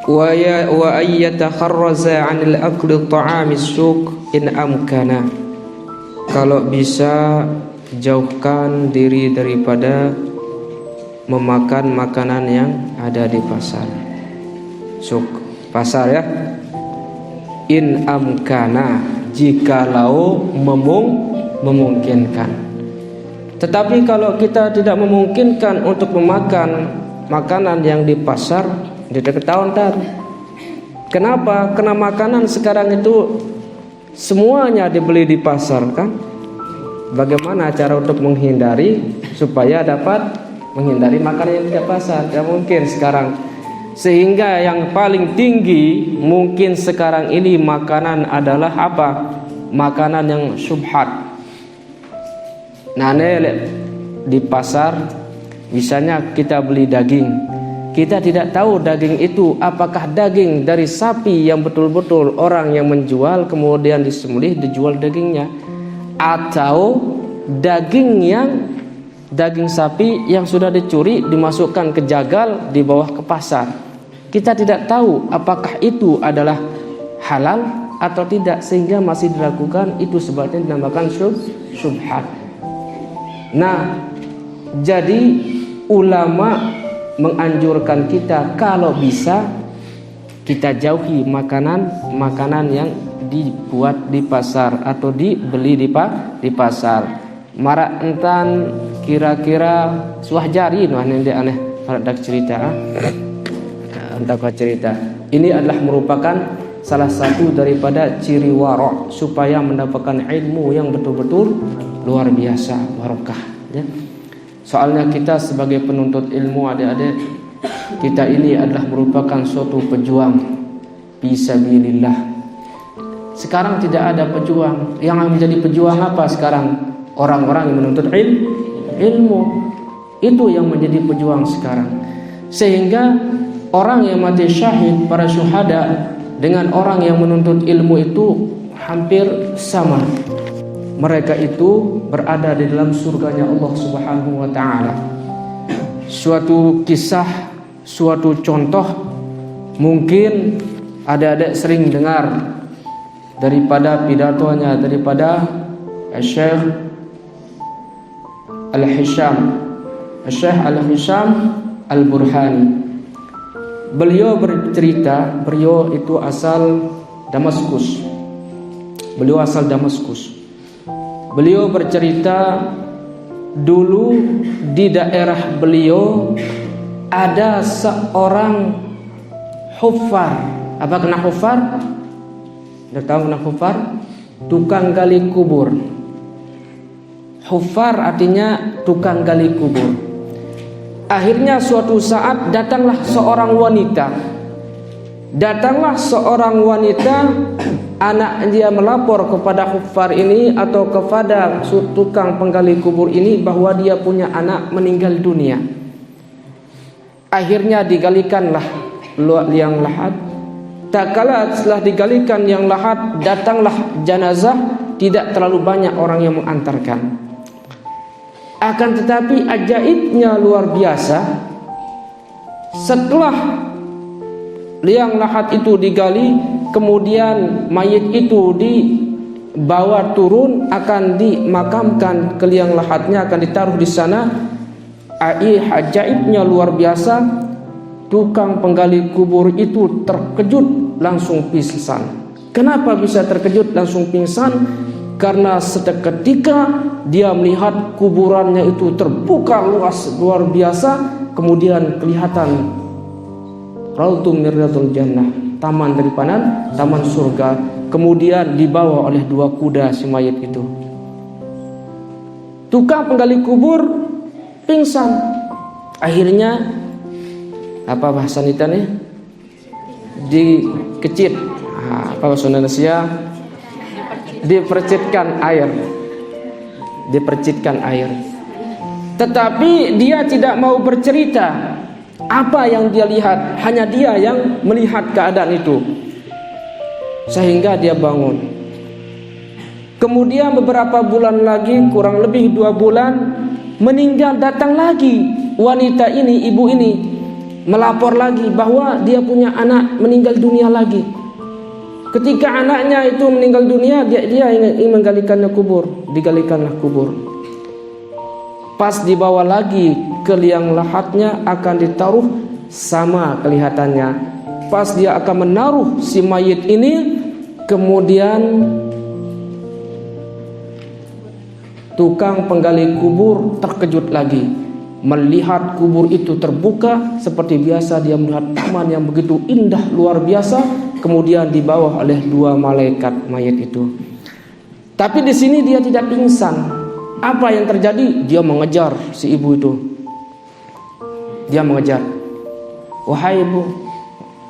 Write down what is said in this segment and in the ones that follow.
wa ayyatakharraza 'anil akli ta'amis suq in amkana. Kalau bisa jauhkan diri daripada memakan makanan yang ada di pasar. Suq, pasar ya. In amkana, jikalau memungkinkan. Tetapi kalau kita tidak memungkinkan untuk memakan makanan yang di pasar, tidak ketahuan tar. Kenapa? Karena makanan sekarang itu semuanya dibeli di pasar kan. Bagaimana cara untuk menghindari supaya dapat menghindari makanan yang tidak pasar? Tidak mungkin sekarang. Sehingga yang paling tinggi mungkin sekarang ini makanan adalah apa? Makanan yang syubhat. Nah, di pasar misalnya kita beli daging, kita tidak tahu daging itu apakah daging dari sapi yang betul-betul orang yang menjual kemudian disembelih dijual dagingnya, atau daging sapi yang sudah dicuri dimasukkan ke jagal dibawa ke pasar. Kita tidak tahu apakah itu adalah halal atau tidak, sehingga masih dilakukan. Itu sebabnya dinamakan syubhat. Nah, jadi ulama menganjurkan kita kalau bisa kita jauhi makanan yang dibuat di pasar atau dibeli di pasar. Marak entan kira-kira suah jari aneh pada cerita. Entah cerita. Ini adalah merupakan salah satu daripada ciri wara' supaya mendapatkan ilmu yang betul-betul luar biasa, barokah ya. Soalnya kita sebagai penuntut ilmu, adik-adik, kita ini adalah merupakan suatu pejuang fisabilillah. Sekarang tidak ada pejuang. Yang menjadi pejuang apa sekarang? Orang-orang yang menuntut ilmu. Itu yang menjadi pejuang sekarang. Sehingga orang yang mati syahid, para syuhada, dengan orang yang menuntut ilmu itu hampir sama. Mereka itu berada di dalam surganya Allah Subhanahu wa ta'ala. Suatu kisah, suatu contoh, mungkin adik-adik sering dengar daripada pidatonya daripada Syekh Al-Hisham Al-Burhani. Beliau bercerita, beliau itu asal Damaskus. Beliau bercerita dulu di daerah beliau ada seorang huffar. Apa kena huffar? Sudah tahu kena huffar? Tukang gali kubur. Huffar artinya tukang gali kubur. Akhirnya suatu saat datanglah seorang wanita. Anak dia melapor kepada huffar ini atau kepada tukang penggali kubur ini bahwa dia punya anak meninggal dunia. Akhirnya digalikanlah liang lahat. Tak kala setelah digalikan yang lahat, datanglah jenazah. Tidak terlalu banyak orang yang mengantarkan. Akan tetapi ajaibnya luar biasa. Setelah liang lahat itu digali, kemudian mayit itu dibawa turun, akan dimakamkan ke liang lahatnya, akan ditaruh di sana. Ajaibnya luar biasa. Tukang penggali kubur itu terkejut, langsung pingsan. Kenapa bisa terkejut langsung pingsan? Karena seketika dia melihat kuburannya itu terbuka luar biasa, kemudian kelihatan Raudhum min riyadhil jannah, taman dari taman surga. Kemudian dibawa oleh dua kuda si mayit itu. Tukang penggali kubur pingsan. Akhirnya apa bahasa nitanya? Dikecit. Apa bahasa Indonesia? Dipercitkan air. Tetapi dia tidak mau bercerita apa yang dia lihat, hanya dia yang melihat keadaan itu. Sehingga dia bangun. Kemudian beberapa bulan lagi, kurang lebih 2 bulan, meninggal, datang lagi wanita ini, ibu ini. melapor lagi bahwa dia punya anak meninggal dunia lagi. Ketika anaknya itu meninggal dunia, dia ingin menggalikannya kubur, digalikanlah kubur. Pas dibawa lagi ke liang lahatnya akan ditaruh, sama kelihatannya. Pas dia akan menaruh si mayit ini, kemudian tukang penggali kubur terkejut lagi, melihat kubur itu terbuka. Seperti biasa dia melihat taman yang begitu indah luar biasa, kemudian dibawa oleh 2 malaikat mayit itu. Tapi di sini dia tidak pingsan. Apa yang terjadi? Dia mengejar si ibu itu. Dia mengejar. Wahai ibu,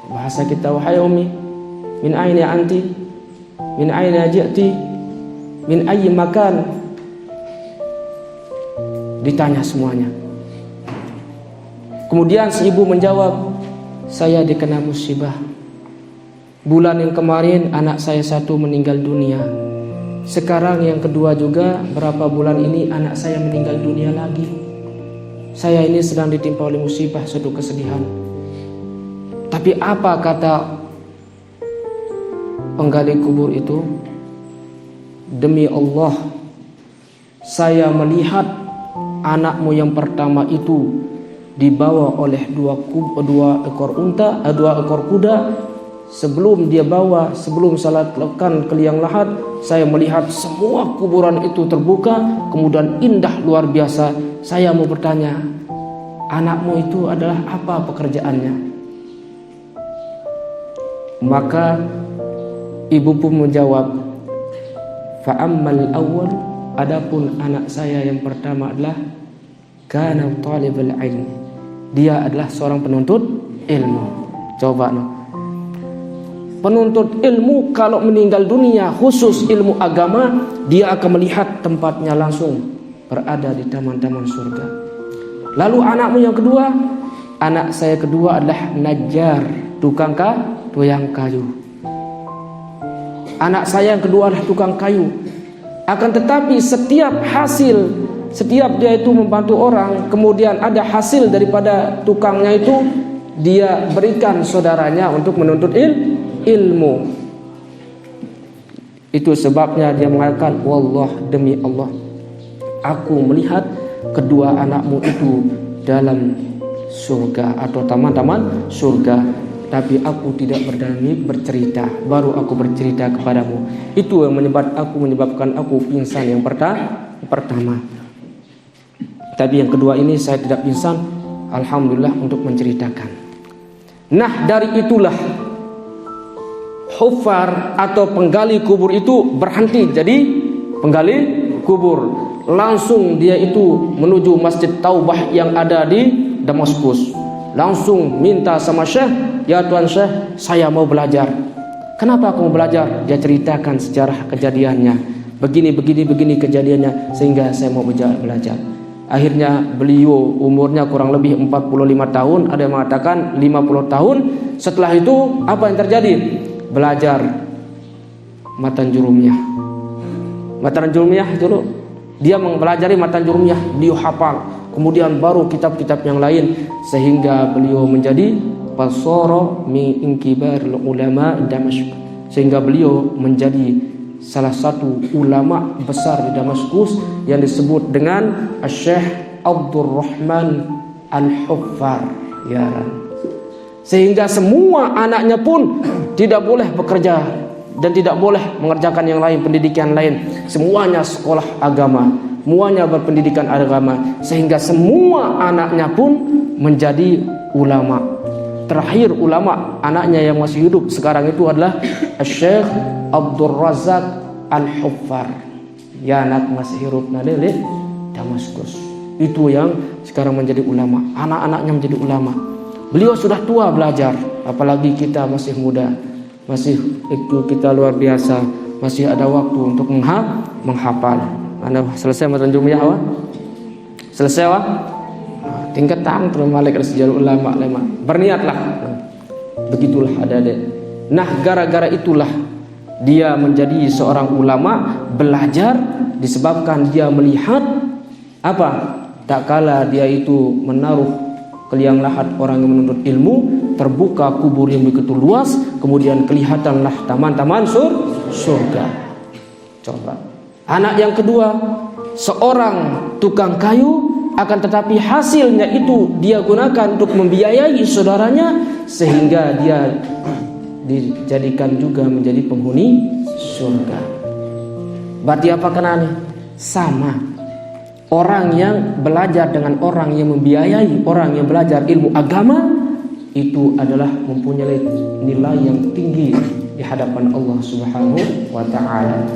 bahasa kita wahai umi, min aina anti? Min aina ji'ti? Min ayyi makan? Ditanya semuanya. Kemudian si ibu menjawab, saya dikena musibah. Bulan yang kemarin anak saya 1 meninggal dunia. Sekarang yang kedua juga, berapa bulan ini anak saya meninggal dunia lagi. Saya ini sedang ditimpa oleh musibah, suatu kesedihan. Tapi apa kata penggali kubur itu? Demi Allah, saya melihat anakmu yang pertama itu dibawa oleh 2 ekor unta, 2 ekor kuda. Sebelum dia bawa, sebelum saya letakkan ke liang lahat, saya melihat semua kuburan itu terbuka, kemudian indah luar biasa. Saya mau bertanya, anakmu itu adalah apa pekerjaannya? Maka ibu pun menjawab, fa'ammal awwal, adapun anak saya yang pertama adalah kana talibul ilm, dia adalah seorang penuntut ilmu. Coba no, penuntut ilmu kalau meninggal dunia, khusus ilmu agama, dia akan melihat tempatnya langsung berada di taman-taman surga. Lalu anakmu yang kedua, anak saya kedua adalah najjar, tukang kayu. Anak saya yang kedua adalah tukang kayu. Akan tetapi setiap hasil, setiap dia itu membantu orang, kemudian ada hasil daripada tukangnya itu, dia berikan saudaranya untuk menuntut ilmu. Itu sebabnya dia mengatakan, wallah, demi Allah, aku melihat kedua anakmu itu dalam surga atau taman-taman surga, tapi aku tidak berani bercerita, baru aku bercerita kepadamu. Itu yang menyebabkan aku pingsan yang pertama. Tapi yang kedua ini saya tidak pingsan, alhamdulillah, untuk menceritakan. Nah, dari itulah hufar atau penggali kubur itu berhenti jadi penggali kubur. Langsung dia itu menuju Masjid Taubah yang ada di Damaskus. Langsung minta sama Syekh, ya Tuan Syekh, saya mau belajar. Kenapa kamu belajar? Dia ceritakan sejarah kejadiannya. Begini kejadiannya, sehingga saya mau belajar. Akhirnya beliau umurnya kurang lebih 45 tahun, ada yang mengatakan 50 tahun. Setelah itu apa yang terjadi? Belajar matan jurumiyah. Matan jurumiyah dulu dia mempelajari matan jurumiyah, dia hafal. Kemudian baru kitab-kitab yang lain, sehingga beliau menjadi fasara min kibarul ulama Damaskus, sehingga beliau menjadi salah satu ulama besar di Damaskus yang disebut dengan Syekh Abdurrahman Al-Huffar, ya. Sehingga semua anaknya pun tidak boleh bekerja dan tidak boleh mengerjakan yang lain, pendidikan lain. Semuanya sekolah agama, semuanya berpendidikan agama, sehingga semua anaknya pun menjadi ulama. Terakhir ulama anaknya yang masih hidup sekarang itu adalah Syekh Abdul Razak Al-Huffar. Ya, anak masih hidup di Damaskus. Itu yang sekarang menjadi ulama. Anak-anaknya menjadi ulama. Beliau sudah tua belajar, apalagi kita masih muda. Masih itu kita luar biasa, masih ada waktu untuk menghafal. Anda selesai matan jumiyah awak? Selesai awak? Tingkat tang terus balik sejarah ulama. Berniatlah. Begitulah adik-adik. Nah, gara-gara itulah dia menjadi seorang ulama, belajar disebabkan dia melihat apa? Tak kala dia itu menaruh ke liang lahat orang yang menuntut ilmu, terbuka kubur yang begitu luas, kemudian kelihatanlah taman-taman surga. Coba. Anak yang kedua, seorang tukang kayu, akan tetapi hasilnya itu dia gunakan untuk membiayai saudaranya, sehingga dia dijadikan juga menjadi penghuni surga. Berarti apa kenanya? Sama. Orang yang belajar dengan orang yang membiayai orang yang belajar ilmu agama, itu adalah mempunyai nilai yang tinggi di hadapan Allah Subhanahu wa ta'ala.